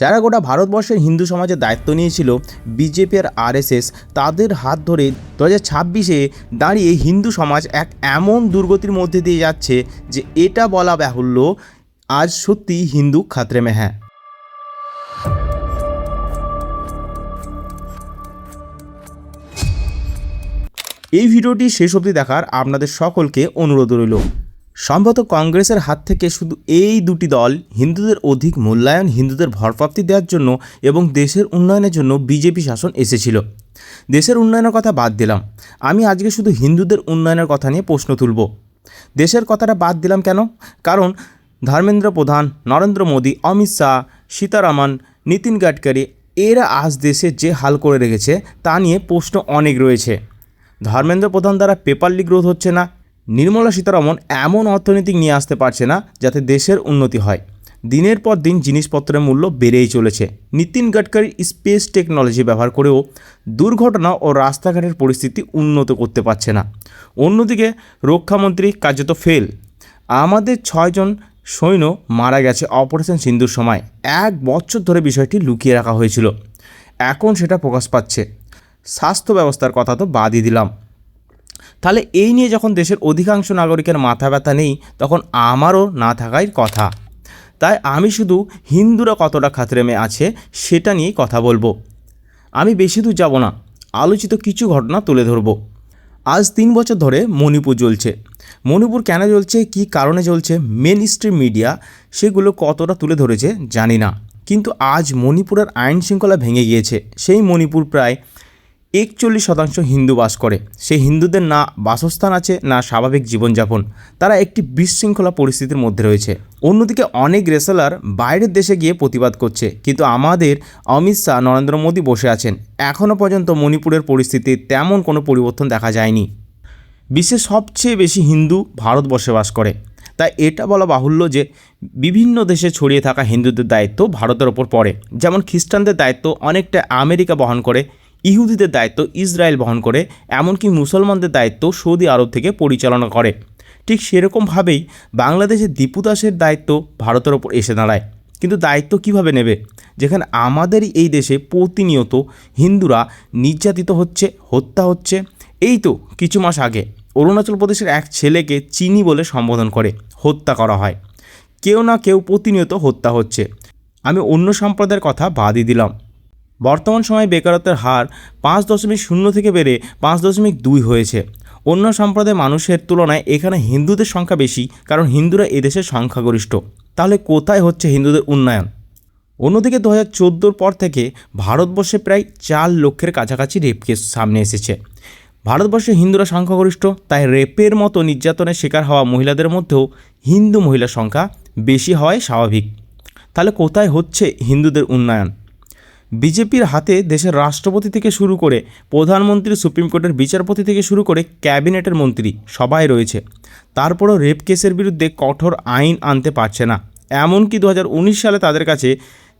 যারা গোটা ভারতবর্ষের হিন্দু সমাজের দায়িত্ব নিয়েছিল বিজেপি আর আরএসএস, তাদের হাত ধরে 2026-এ দাঁড়িয়ে হিন্দু সমাজ এক এমন দুর্গতির মধ্যে দিয়ে যাচ্ছে যে এটা বলা বাহুল্য, আজ সত্যি হিন্দু খাতরে মে হ্যাঁ। এই ভিডিওটি শেষ অবধি দেখার আপনাদের সকলকে অনুরোধ রইল। সম্ভবত কংগ্রেসের হাত থেকে শুধু এই দুটি দল হিন্দুদের অধিক মূল্যায়ন, হিন্দুদের ভরপ্রাপ্তি দেওয়ার জন্য এবং দেশের উন্নয়নের জন্য বিজেপি শাসন এসেছিল। দেশের উন্নয়নের কথা বাদ দিলাম, আমি আজকে শুধু হিন্দুদের উন্নয়নের কথা নিয়ে প্রশ্ন তুলব। দেশের কথাটা বাদ দিলাম কেন? কারণ ধর্মেন্দ্র প্রধান, নরেন্দ্র মোদী, অমিত শাহ, সীতারামন, নীতিন গাডকারি এরা আজ দেশের যে হাল করে রেখেছে তা নিয়ে প্রশ্ন অনেক রয়েছে। ধর্মেন্দ্র প্রধান দ্বারা পেপারলি গ্রোথ হচ্ছে না, নির্মলা সীতারামন এমন অর্থনীতি নিয়ে আসতে পারছে না যাতে দেশের উন্নতি হয়। দিনের পর দিন জিনিসপত্রের মূল্য বেড়েই চলেছে। নীতিন গাডকারি স্পেস টেকনোলজি ব্যবহার করেও দুর্ঘটনা ও রাস্তাঘাটের পরিস্থিতি উন্নত করতে পারছে না। অন্যদিকে রক্ষামন্ত্রী কার্যত ফেল। আমাদের 6 জন সৈন্য মারা গেছে অপারেশন সিন্দুর সময়। 1 বছর ধরে বিষয়টি লুকিয়ে রাখা হয়েছিল, এখন সেটা প্রকাশ পাচ্ছে। স্বাস্থ্য ব্যবস্থার কথা তো বাদই দিলাম। তাহলে এই নিয়ে যখন দেশের অধিকাংশ নাগরিকের মাথা ব্যথা নেই, তখন আমারও না থাকাই কথা। তাই আমি শুধু হিন্দুরা কতটা খাতরেমে আছে সেটা নিয়েই কথা বলবো। আমি বেশি দূর যাব না, আলোচিত কিছু ঘটনা তুলে ধরব। আজ 3 বছর ধরে মণিপুর জ্বলছে। মণিপুর কেন জ্বলছে, কী কারণে জ্বলছে, মেন স্ট্রিম মিডিয়া সেগুলো কতটা তুলে ধরেছে জানি না, কিন্তু আজ মণিপুরের আইন শৃঙ্খলা ভেঙে গিয়েছে। সেই মণিপুর প্রায় 41% হিন্দু বাস করে। সেই হিন্দুদের না বাসস্থান আছে, না স্বাভাবিক জীবনযাপন। তারা একটি বিশৃঙ্খলা পরিস্থিতির মধ্যে রয়েছে। অন্যদিকে অনেক রেসলার বাইরের দেশে গিয়ে প্রতিবাদ করছে, কিন্তু আমাদের অমিত শাহ, নরেন্দ্র মোদী বসে আছেন। এখনও পর্যন্ত মণিপুরের পরিস্থিতি তেমন কোনো পরিবর্তন দেখা যায়নি। বিশ্বের সবচেয়ে বেশি হিন্দু ভারতবর্ষে বাস করে, তাই এটা বলা বাহুল্য যে বিভিন্ন দেশে ছড়িয়ে থাকা হিন্দুদের দায়িত্ব ভারতের ওপর পড়ে। যেমন খ্রিস্টানদের দায়িত্ব অনেকটা আমেরিকা বহন করে, ইহুদিদের দায়িত্ব ইসরায়েল বহন করে, এমনকি মুসলমানদের দায়িত্ব সৌদি আরব থেকে পরিচালনা করে। ঠিক সেরকমভাবেই বাংলাদেশের দীপু দাসের দায়িত্ব ভারতের ওপর এসে দাঁড়ায়। কিন্তু দায়িত্ব কিভাবে নেবে, যেখানে আমাদেরই এই দেশে প্রতিনিয়ত হিন্দুরা নির্যাতিত হচ্ছে, হত্যা হচ্ছে। এই তো কিছু মাস আগে অরুণাচল প্রদেশের এক ছেলেকে চিনি বলে সম্বোধন করে হত্যা করা হয়। কেউ না কেউ প্রতিনিয়ত হত্যা হচ্ছে। আমি অন্য সম্প্রদায়ের কথা বাদই দিলাম। বর্তমান সময়ে বেকারত্বের হার 5.0 থেকে বেড়ে 5.2 হয়েছে। অন্য সম্প্রদায়ের মানুষের তুলনায় এখানে হিন্দুদের সংখ্যা বেশি, কারণ হিন্দুরা এদেশের সংখ্যাগরিষ্ঠ। তাহলে কোথায় হচ্ছে হিন্দুদের উন্নয়ন? অন্যদিকে 2014 পর থেকে ভারতবর্ষে প্রায় 4 লক্ষের কাছাকাছি রেপ কেস সামনে এসেছে। ভারতবর্ষে হিন্দুরা সংখ্যাগরিষ্ঠ, তাই রেপের মতো নির্যাতনের শিকার হওয়া মহিলাদের মধ্যেও হিন্দু মহিলার সংখ্যা বেশি হওয়াই স্বাভাবিক। তাহলে কোথায় হচ্ছে হিন্দুদের উন্নয়ন? বিজেপির হাতে দেশের রাষ্ট্রপতি থেকে শুরু করে প্রধানমন্ত্রী, সুপ্রিম কোর্টের বিচারপতি থেকে শুরু করে ক্যাবিনেটের মন্ত্রী সবাই রয়েছে। তারপরও রেপ কেসের বিরুদ্ধে কঠোর আইন আনতে পারছে না। এমনকি 2019 সালে তাদের কাছে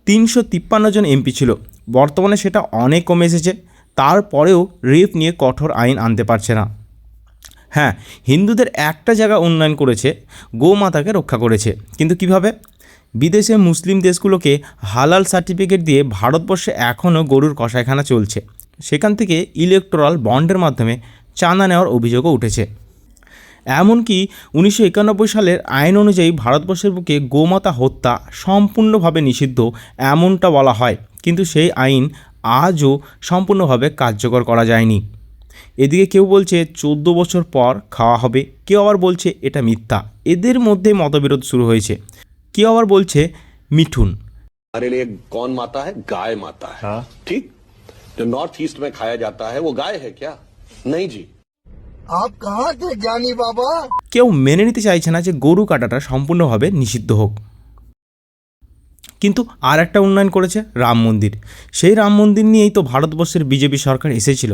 353 জন এমপি ছিল, বর্তমানে সেটা অনেক কমে এসেছে। তারপরেও রেপ নিয়ে কঠোর আইন আনতে পারছে না। হ্যাঁ, হিন্দুদের একটা জায়গা উন্নয়ন করেছে, গোমাতাকে রক্ষা করেছে। কিন্তু কিভাবে? বিদেশে মুসলিম দেশগুলোকে হালাল সার্টিফিকেট দিয়ে ভারতবর্ষে এখনও গরুর কসাইখানা চলছে। সেখান থেকে ইলেকটোরাল বন্ডের মাধ্যমে চাঁদা নেওয়ার অভিযোগও উঠেছে। এমনকি 1991 সালের আইন অনুযায়ী ভারতবর্ষের বুকে গোমাতা হত্যা সম্পূর্ণভাবে নিষিদ্ধ এমনটা বলা হয়, কিন্তু সেই আইন আজও সম্পূর্ণভাবে কার্যকর করা যায়নি। এদিকে কেউ বলছে 14 বছর পর খাওয়া হবে, কেউ আবার বলছে এটা মিথ্যা। এদের মধ্যে মতবিরোধ শুরু হয়েছে। কেউ আবার বলছে মিঠুন। हमारे लिए कौन माता है? गाय माता है। हाँ? ठीक, जो नॉर्थ ईस्ट में खाया जाता है वो गाय है क्या? नहीं जी। आप कहाँ थे ज्ञानी बाबा? কেউ মেনে নিতে চাইছে না যে গরু কাটাটা সম্পূর্ণভাবে নিষিদ্ধ হোক। কিন্তু আর একটা উন্নয়ন করেছে রাম মন্দির। সেই রাম মন্দির নিয়েই তো ভারতবর্ষের বিজেপি সরকার এসেছিল,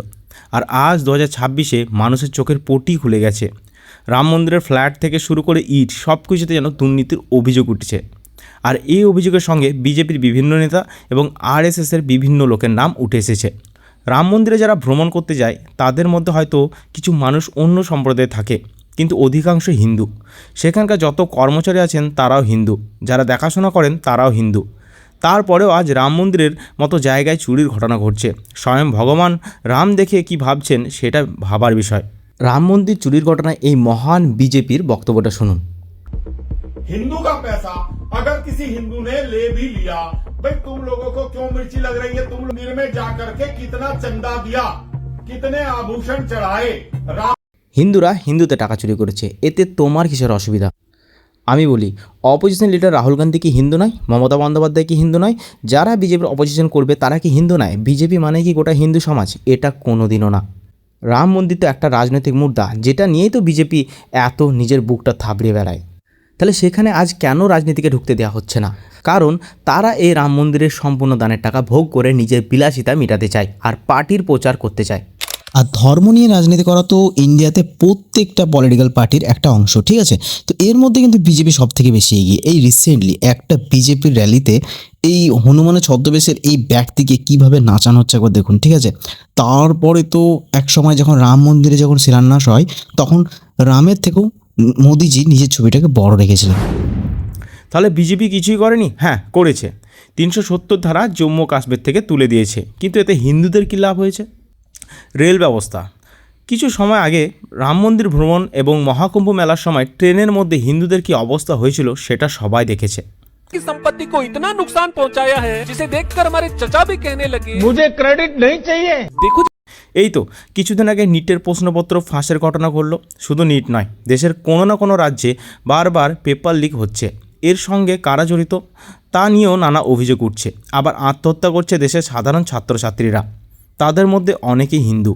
আর আজ 2026-এ মানুষের চোখের পটি খুলে গেছে। রাম মন্দিরের ফ্ল্যাট থেকে শুরু করে ইট সব কিছুতে যেন দুর্নীতির অভিযোগ উঠেছে। আর এই অভিযোগের সঙ্গে বিজেপির বিভিন্ন নেতা এবং আরএসএসের বিভিন্ন লোকের নাম উঠে এসেছে। রাম মন্দিরে যারা ভ্রমণ করতে যায় তাদের মধ্যে হয়তো কিছু মানুষ অন্য সম্প্রদায়ে থাকে, কিন্তু অধিকাংশ হিন্দু। সেখানকার যত কর্মচারী আছেন তারাও হিন্দু, যারা দেখাশোনা করেন তারাও হিন্দু। তারপরেও আজ রাম মন্দিরের মতো জায়গায় চুরির ঘটনা ঘটছে। স্বয়ং ভগবান রাম দেখে কি ভাবছেন সেটা ভাবার বিষয়। রাম মন্দির চুরির ঘটনায় এই মহান বিজেপির বক্তব্যটা শুনুন। हिंदू का पैसा अगर किसी हिंदू ने ले भी लिया, भाई तुम लोगों को क्यों मिर्ची लग रही है? तुम मंदिर में जाकर के कितना चंदा दिया, कितने आभूषण चढ़ाए? হিন্দুরা হিন্দুতে টাকা চুরি করেছে, এতে তোমার কিসের অসুবিধা? আমি বলি, অপোজিশন লিডার রাহুল গান্ধী কি হিন্দু নয়? মমতা বন্দ্যোপাধ্যায় কি হিন্দু নয়? যারা বিজেপির অপোজিশন করবে তারা কি হিন্দু নয়? বিজেপি মানে কি গোটা হিন্দু সমাজ? এটা কোনোদিনও না। রাম মন্দির তো একটা রাজনৈতিক মুদ্রা, যেটা নিয়েই তো বিজেপি এত নিজের বুকটা থাবড়ে বেড়ায়। তাহলে সেখানে আজ কেন রাজনীতিকে ঢুকতে দেওয়া হচ্ছে না? কারণ তারা এই রাম মন্দিরের সম্পূর্ণ দানের টাকা ভোগ করে নিজের বিলাসিতা মেটাতে চায় আর পার্টির প্রচার করতে চায়। আর ধর্ম নিয়ে রাজনীতি করা তো ইন্ডিয়াতে প্রত্যেকটা পলিটিক্যাল পার্টির একটা অংশ, ঠিক আছে? তো এর মধ্যে কিন্তু বিজেপি সব থেকে বেশি এগিয়ে। এই রিসেন্টলি একটা বিজেপির র্যালিতে এই হনুমানের ছদ্মবেশের এই ব্যক্তিকে কিভাবে নাচানো হচ্ছে একবার দেখুন, ঠিক আছে? তারপরে তো এক সময় যখন রাম মন্দিরে যখন শিলান্যাস হয় তখন রামের থেকেও মোদিজি নিজের ছবিটাকে বড় রেখেছিলেন। তাহলে বিজেপি কিছুই করেনি? হ্যাঁ, করেছে। 370 ধারা জম্মু কাশ্মীর থেকে তুলে দিয়েছে, কিন্তু এতে হিন্দুদের কী লাভ হয়েছে? রেল ব্যবস্থা, কিছু সময় আগে রাম মন্দির ভ্রমণ এবং মহাকুম্ভ মেলার সময় ট্রেনের মধ্যে হিন্দুদের কি অবস্থা হয়েছিল সেটা সবাই দেখেছে। की संपत्ति को इतना नुकसान पहुंचाया है जिसे देखकर हमारे चचा भी कहने लगे मुझे क्रेडिट नहीं चाहिए। देखो এই তো কিছুদিন আগে নিটের প্রশ্নপত্র ফাঁসের ঘটনা ঘটল। শুধু নিট নয়, দেশের কোনো না কোনো রাজ্যে বারবার পেপার লিক হচ্ছে। এর সঙ্গে কারা জড়িত তা নিয়েও নানা অভিযোগ উঠছে। আবার আত্মহত্যা করছে দেশের সাধারণ ছাত্রছাত্রীরা, তাদের মধ্যে অনেকেই হিন্দু।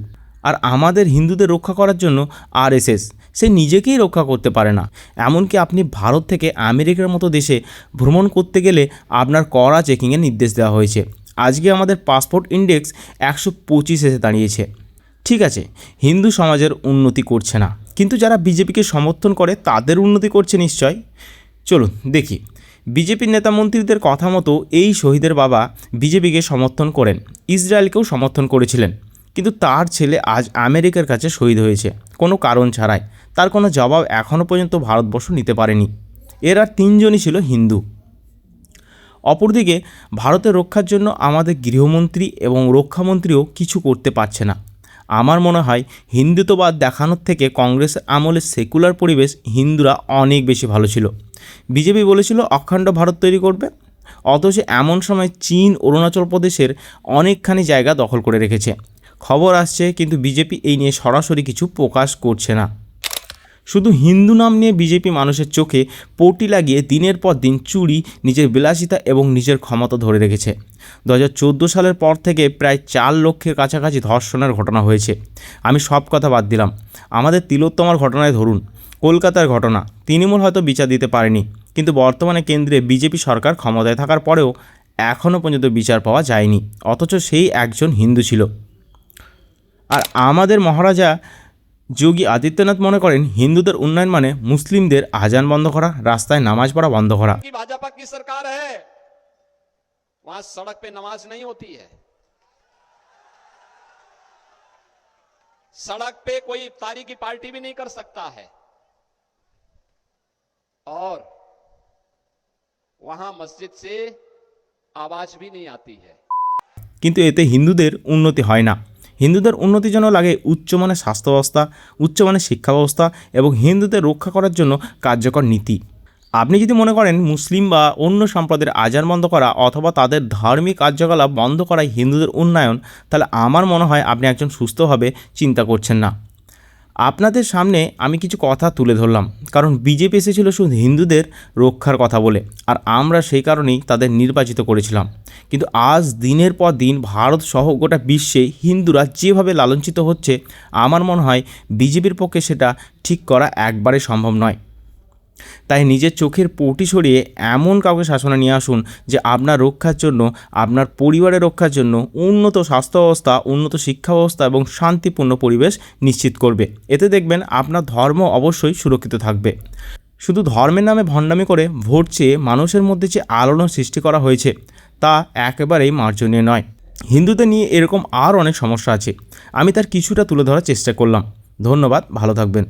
আর আমাদের হিন্দুদের রক্ষা করার জন্য আরএসএস সে নিজেকেই রক্ষা করতে পারে না। এমনকি আপনি ভারত থেকে আমেরিকার মতো দেশে ভ্রমণ করতে গেলে আপনার কড়া চেকিংয়ের নির্দেশ দেওয়া হয়েছে। আজকে আমাদের পাসপোর্ট ইন্ডেক্স 125 এসে দাঁড়িয়েছে। ঠিক আছে, হিন্দু সমাজের উন্নতি করছে না, কিন্তু যারা বিজেপিকে সমর্থন করে তাদের উন্নতি করছে নিশ্চয়। চলুন দেখি। বিজেপির নেতা মন্ত্রীদের কথা মতো এই শহীদের বাবা বিজেপিকে সমর্থন করেন, ইসরায়েলকেও সমর্থন করেছিলেন, কিন্তু তার ছেলে আজ আমেরিকার কাছে শহীদ হয়েছে কোনো কারণ ছাড়াই। তার কোনো জবাব এখনও পর্যন্ত ভারতবর্ষ নিতে পারেনি। এরা 3 জনই ছিল হিন্দু। অপরদিকে ভারতের রক্ষার জন্য আমাদের গৃহমন্ত্রী এবং রক্ষামন্ত্রীও কিছু করতে পারছে না। আমার মনে হয় হিন্দুত্ববাদ দেখানোর থেকে কংগ্রেসের আমলে সেকুলার পরিবেশ হিন্দুরা অনেক বেশি ভালো ছিল। বিজেপি বলেছিল অখণ্ড ভারত তৈরি করবে, অথচ এমন সময় চীন অরুণাচল প্রদেশের অনেকখানি জায়গা দখল করে রেখেছে। খবর আসছে, কিন্তু বিজেপি এই নিয়ে সরাসরি কিছু প্রকাশ করছে না। শুধু হিন্দু নাম নিয়ে বিজেপি মানুষের চোখে পটি লাগিয়ে দিনের পর দিন চুরি, নিজের বিলাসিতা এবং নিজের ক্ষমতা ধরে রেখেছে। 2014 সালের পর থেকে প্রায় 4 লক্ষের কাছাকাছি ধর্ষণের ঘটনা হয়েছে। আমি সব কথা বাদ দিলাম, আমাদের তিলোত্তমার ঘটনায় ধরুন, কলকাতার ঘটনা, তৃণমূল হয়তো বিচার দিতে পারেনি, কিন্তু বর্তমানে কেন্দ্রে বিজেপি সরকার ক্ষমতায় থাকার পরেও এখনও পর্যন্ত বিচার পাওয়া যায়নি, অথচ সেই একজন হিন্দু ছিল। আর আমাদের মহারাজা যোগী আদিত্যনাথ মনে করেন হিন্দুদের উন্নয়ন মানে মুসলিমদের আজান বন্ধ করা, রাস্তায় নামাজ পড়া বন্ধ করা। कि भाजपा की सरकार है वहां सड़क पे नमाज नहीं होती है, सड़क पे कोई इफ्तारी की पार्टी भी नहीं कर सकता है, और वहां मस्जिद से आवाज भी नहीं आती है। কিন্তু এতে হিন্দুদের উন্নতি হয় না। হিন্দুদের উন্নতির জন্য লাগে উচ্চমানের স্বাস্থ্য ব্যবস্থা, উচ্চমানের শিক্ষা ব্যবস্থা এবং হিন্দুদের রক্ষা করার জন্য কার্যকর নীতি। আপনি যদি মনে করেন মুসলিম বা অন্য সম্প্রদায়ের আজান বন্ধ করা অথবা তাদের ধার্মিক কার্যকলাপ বন্ধ করাই হিন্দুদের উন্নয়ন, তাহলে আমার মনে হয় আপনি একজন সুস্থভাবে চিন্তা করছেন না। আপনাদের সামনে আমি কিছু কথা তুলে ধরলাম, কারণ বিজেপি এসেছিল শুধু হিন্দুদের রক্ষার কথা বলে, আর আমরা সেই কারণেই তাদের নির্বাচিত করেছিলাম। কিন্তু আজ দিনের পর দিন ভারত সহ গোটা বিশ্বে হিন্দুরা যেভাবে লালঞ্ছিত হচ্ছে, আমার মনে হয় বিজেপির পক্ষে সেটা ঠিক করা একবারে সম্ভব নয়। তাই নিজের চোখের পটি সরিয়ে এমন কাউকে শাসনে নিয়ে আসুন যে আপনার রক্ষার জন্য, আপনার পরিবারের রক্ষার জন্য উন্নত স্বাস্থ্য ব্যবস্থা, উন্নত শিক্ষা ব্যবস্থা এবং শান্তিপূর্ণ পরিবেশ নিশ্চিত করবে। এতে দেখবেন আপনার ধর্ম অবশ্যই সুরক্ষিত থাকবে। শুধু ধর্মের নামে ভণ্ডামি করে ভোট চেয়ে মানুষের মধ্যে যে আলোড়ন সৃষ্টি করা হয়েছে তা একেবারেই মার্জনীয় নয়। হিন্দুদের নিয়ে এরকম আর অনেক সমস্যা আছে, আমি তার কিছুটা তুলে ধরার চেষ্টা করলাম। ধন্যবাদ, ভালো থাকবেন।